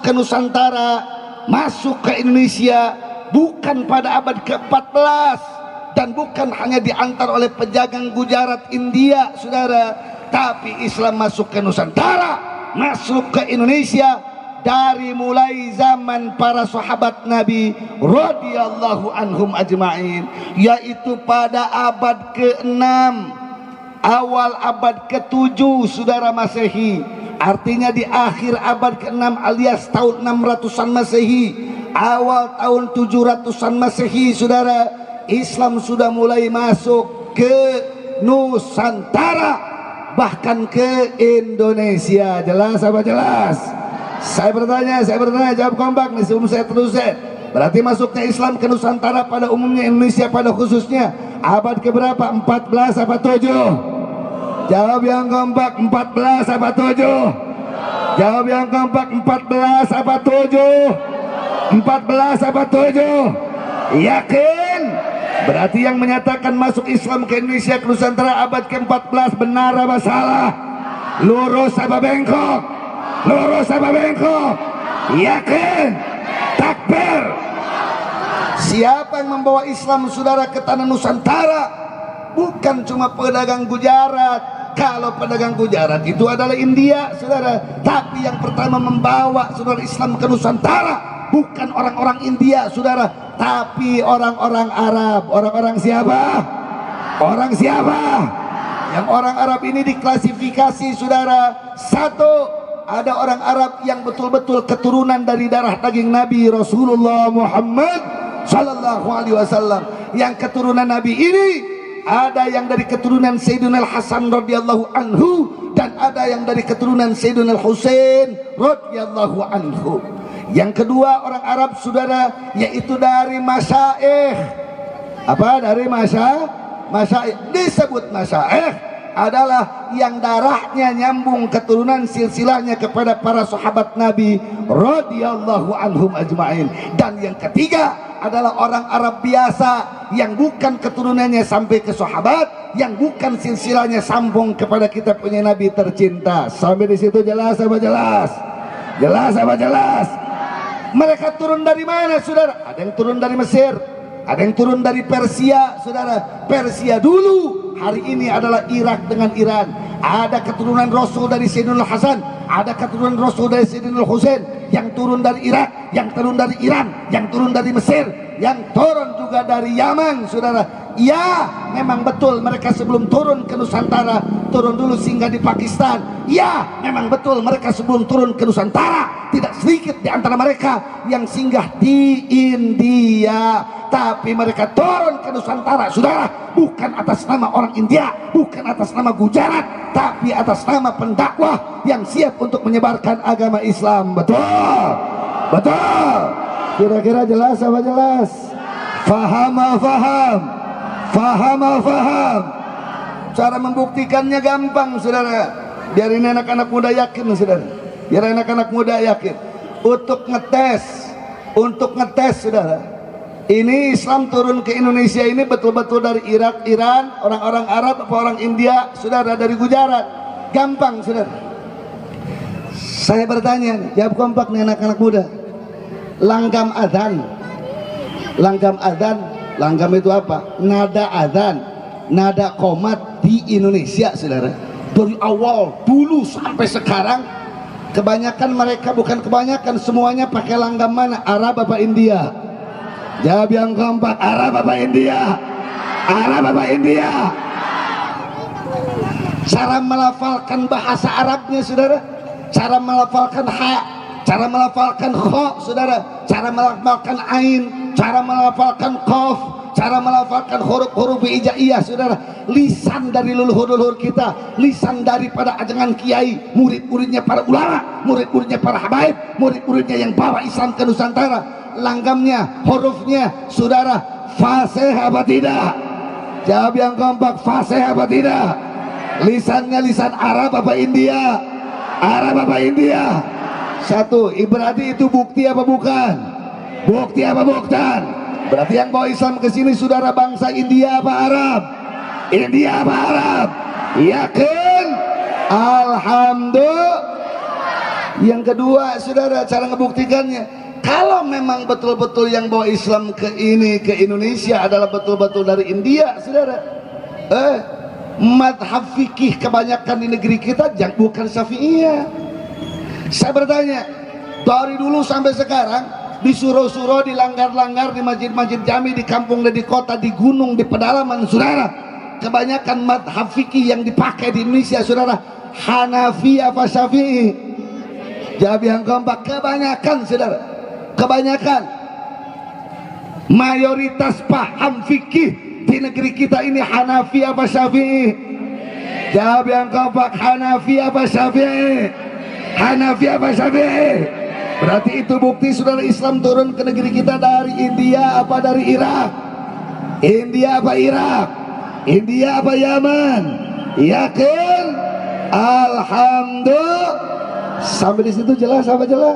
ke Nusantara, masuk ke Indonesia bukan pada abad ke-14 dan bukan hanya diantar oleh penjagang Gujarat India, saudara, tapi Islam masuk ke Nusantara, masuk ke Indonesia dari mulai zaman para sahabat Nabi radhiyallahu anhum ajma'in, yaitu pada abad ke-6, awal abad ke-7 saudara Masehi, artinya di akhir abad ke-6 alias tahun 600-an Masehi, awal tahun 700-an Masehi, saudara, Islam sudah mulai masuk ke Nusantara, bahkan ke Indonesia. Jelas apa jelas? Saya bertanya, jawab kompak nih sebelum saya terusin. Berarti masuknya Islam ke Nusantara pada umumnya, Indonesia pada khususnya, abad keberapa? 14 apa 7? Jawab yang kompak, 14 apa 7? Jawab yang kompak, 14 apa 7? 14 apa 7? Yakin? Berarti yang menyatakan masuk Islam ke Indonesia, ke Nusantara abad ke-14 benar apa salah? Lurus apa bengkok? Lurus apa bengkok? Yakin? Takbir. Siapa yang membawa Islam, saudara, ke tanah Nusantara? Bukan cuma pedagang Gujarat. Kalau pedagang Gujarat itu adalah India, saudara. Tapi yang pertama membawa, saudara, Islam ke Nusantara bukan orang-orang India, saudara, tapi orang-orang Arab. Orang-orang siapa? Orang siapa? Yang orang Arab ini diklasifikasi, saudara. Satu, ada orang Arab yang betul-betul keturunan dari darah daging Nabi Rasulullah Muhammad sallallahu alaihi wasallam. Yang keturunan Nabi ini ada yang dari keturunan Sayyidina Al-Hasan radhiyallahu anhu dan ada yang dari keturunan Sayyidina Al-Husain radhiyallahu anhu. Yang kedua orang Arab, saudara, yaitu dari masyaikh. Apa? Dari masyaikh. Disebut masyaikh adalah yang darahnya nyambung keturunan silsilahnya kepada para sahabat Nabi radhiyallahu anhum ajma'in. Dan yang ketiga adalah orang Arab biasa yang bukan keturunannya sampai ke sahabat, yang bukan silsilahnya sambung kepada kita punya Nabi tercinta. Sampai di situ jelas apa jelas? Jelas apa jelas? Mereka turun dari mana, saudara? Ada yang turun dari Mesir, ada yang turun dari Persia, saudara. Persia dulu, hari ini adalah Irak dengan Iran. Ada keturunan Rasul dari Sayyidina Hasan, ada keturunan Rasul dari Sayyidina Husain, yang turun dari Irak, yang turun dari Iran, yang turun dari Mesir, yang turun juga dari Yaman, saudara. Ya, memang betul mereka sebelum turun ke Nusantara turun dulu singgah di Pakistan. Ya, memang betul mereka sebelum turun ke Nusantara tidak sedikit di antara mereka yang singgah di India. Tapi mereka turun ke Nusantara, saudara, bukan atas nama orang India, bukan atas nama Gujarat, tapi atas nama pendakwah yang siap untuk menyebarkan agama Islam. Betul? Betul? Kira-kira jelas apa jelas? Faham apa faham? Faham apa faham? Cara membuktikannya gampang, saudara. Biar ini anak-anak muda yakin, saudara. Biar anak-anak muda yakin. Untuk ngetes, saudara. Ini Islam turun ke Indonesia ini betul-betul dari Irak, Iran, orang-orang Arab, apa orang India, saudara, dari Gujarat. Gampang, saudara. Saya bertanya, jawab kompak nih anak-anak muda. Langgam adzan. Langgam adzan, langgam itu apa? Nada adzan, nada qomat di Indonesia, saudara. Dari awal dulu sampai sekarang, kebanyakan mereka, bukan kebanyakan, semuanya pakai langgam mana? Arab apa India? Jawab yang keempat, Arab apa India? Arab apa India? Cara melafalkan bahasa Arabnya, saudara, cara melafalkan ha, cara melafalkan kha, saudara, cara melafalkan ain, cara melafalkan qaf, cara melafalkan huruf-huruf hijaiyah, saudara. Lisan dari leluhur-leluhur kita, lisan daripada ajangan kiai, murid-muridnya para ulama, murid-muridnya para habaib, murid-muridnya yang bawa Islam ke Nusantara. Langgamnya, hurufnya, saudara, fasih apa tidak? Jawab yang kompak, fasih apa tidak? Lisannya lisan Arab apa India? Arab apa India? Satu, berarti itu bukti apa bukan? Bukti apa bukan? Berarti yang bawa Islam ke sini, saudara, bangsa India apa Arab? India apa Arab? Yakin? Alhamdulillah. Yang kedua, saudara, cara ngebuktikannya, kalau memang betul-betul yang bawa Islam ke Indonesia adalah betul-betul dari India, saudara, madhab fikih kebanyakan di negeri kita bukan Syafi'iyah. Saya bertanya, dari dulu sampai sekarang di surau-surau, di langgar-langgar, di masjid-masjid jami, di kampung dan di kota, di gunung, di pedalaman, saudara, kebanyakan madhab fikih yang dipakai di Indonesia, saudara, Hanafi apa Syafi'i? Jawab yang kompak, kebanyakan, saudara, kebanyakan. Mayoritas paham fikih di negeri kita ini Hanafi apa Syafi'i? Jawab yang kompak, Hanafi apa Syafi'i? Hanafi apa Syafi'i? Berarti itu bukti, saudara, Islam turun ke negeri kita dari India apa dari Irak? India apa Irak? India apa Yaman? Yakin? Alhamdulillah. Sampai di situ jelas apa jelas?